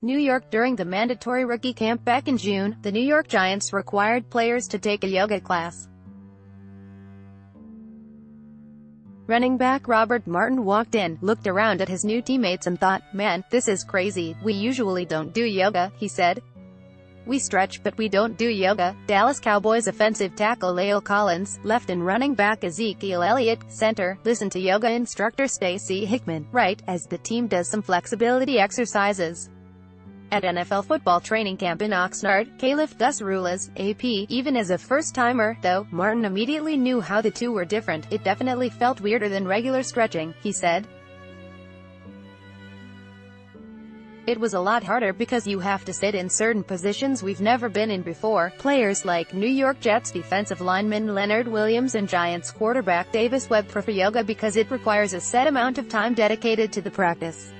New York. During the mandatory rookie camp back in June, the New York Giants required players to take a yoga class. Running back Robert Martin walked in, looked around at his new teammates and thought, "Man, this is crazy. We usually don't do yoga," he said. "We stretch, but we don't do yoga." Dallas Cowboys offensive tackle La'el Collins, left and running back Ezekiel Elliott, center, listened to yoga instructor Stacey Hickman, right, as the team does some flexibility exercises. At NFL football training camp in Oxnard, Caliph Gus Rulas, AP, even as a first-timer, though, Martin immediately knew how the two were different. "It definitely felt weirder than regular stretching," he said. "It was a lot harder because you have to sit in certain positions we've never been in before." Players like New York Jets defensive lineman Leonard Williams and Giants quarterback Davis Webb prefer yoga because it requires a set amount of time dedicated to the practice.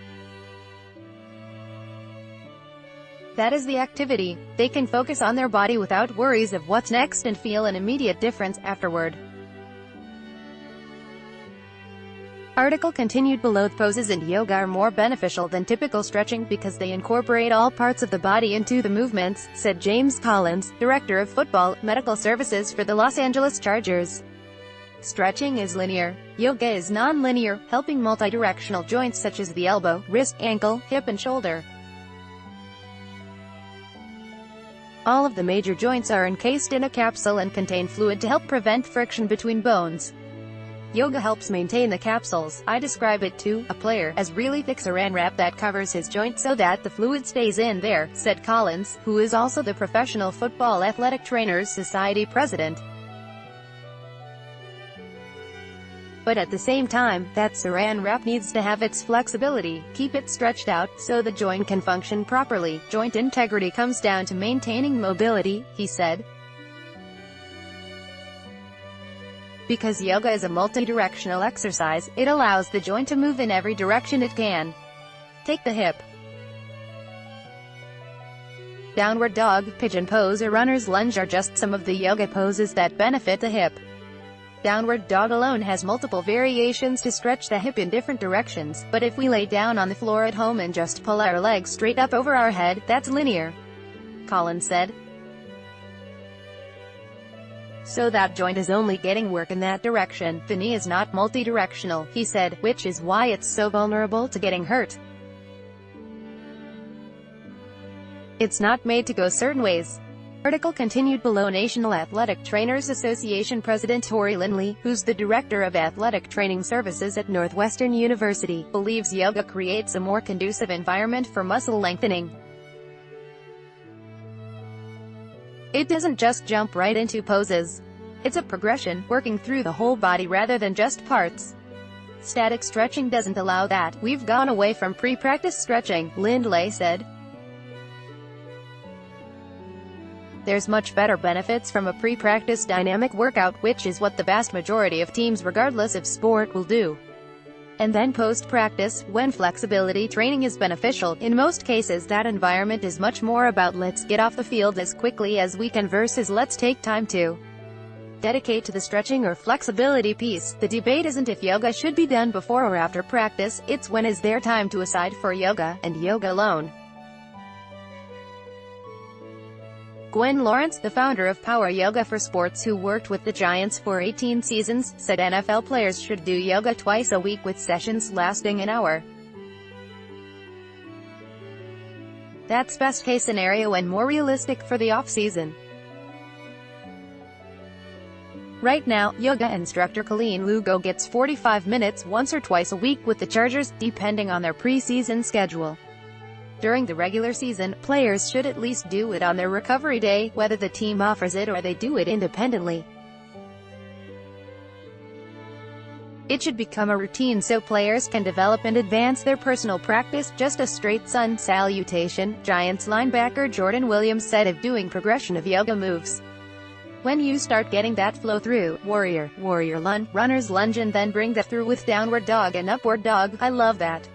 That is the activity. They can focus on their body without worries of what's next and feel an immediate difference afterward. Article continued below. Poses in yoga are more beneficial than typical stretching because they incorporate all parts of the body into the movements, said James Collins, director of football, medical services for the Los Angeles Chargers. Stretching is linear. Yoga is non-linear, helping multidirectional joints such as the elbow, wrist, ankle, hip and shoulder. All of the major joints are encased in a capsule and contain fluid to help prevent friction between bones. Yoga helps maintain the capsules. I describe it to a player as really thick saran wrap that covers his joint so that the fluid stays in there, said Collins, who is also the Professional Football Athletic Trainers Society president. But at the same time, that saran wrap needs to have its flexibility, keep it stretched out, so the joint can function properly. Joint integrity comes down to maintaining mobility, he said. Because yoga is a multi-directional exercise, it allows the joint to move in every direction it can. Take the hip. Downward dog, pigeon pose or runner's lunge are just some of the yoga poses that benefit the hip. Downward dog alone has multiple variations to stretch the hip in different directions, but if we lay down on the floor at home and just pull our legs straight up over our head, that's linear, Collins said. So that joint is only getting work in that direction. The knee is not multi-directional, he said, which is why it's so vulnerable to getting hurt. It's not made to go certain ways. Article continued below. National Athletic Trainers Association President Tori Lindley, who's the Director of Athletic Training Services at Northwestern University, believes yoga creates a more conducive environment for muscle lengthening. It doesn't just jump right into poses. It's a progression, working through the whole body rather than just parts. Static stretching doesn't allow that. We've gone away from pre-practice stretching, Lindley said. There's much better benefits from a pre-practice dynamic workout, which is what the vast majority of teams regardless of sport will do. And then post-practice, when flexibility training is beneficial, in most cases that environment is much more about let's get off the field as quickly as we can versus let's take time to dedicate to the stretching or flexibility piece. The debate isn't if yoga should be done before or after practice, it's when is there time to aside for yoga, and yoga alone. Gwen Lawrence, the founder of Power Yoga for Sports who worked with the Giants for 18 seasons, said NFL players should do yoga twice a week with sessions lasting an hour. That's best case scenario and more realistic for the off-season. Right now, yoga instructor Colleen Lugo gets 45 minutes once or twice a week with the Chargers, depending on their preseason schedule. During the regular season, players should at least do it on their recovery day, whether the team offers it or they do it independently. It should become a routine so players can develop and advance their personal practice. Just a straight sun salutation, Giants linebacker Jordan Williams said of doing progression of yoga moves. When you start getting that flow through, warrior lunge, runner's lunge and then bring that through with downward dog and upward dog, I love that.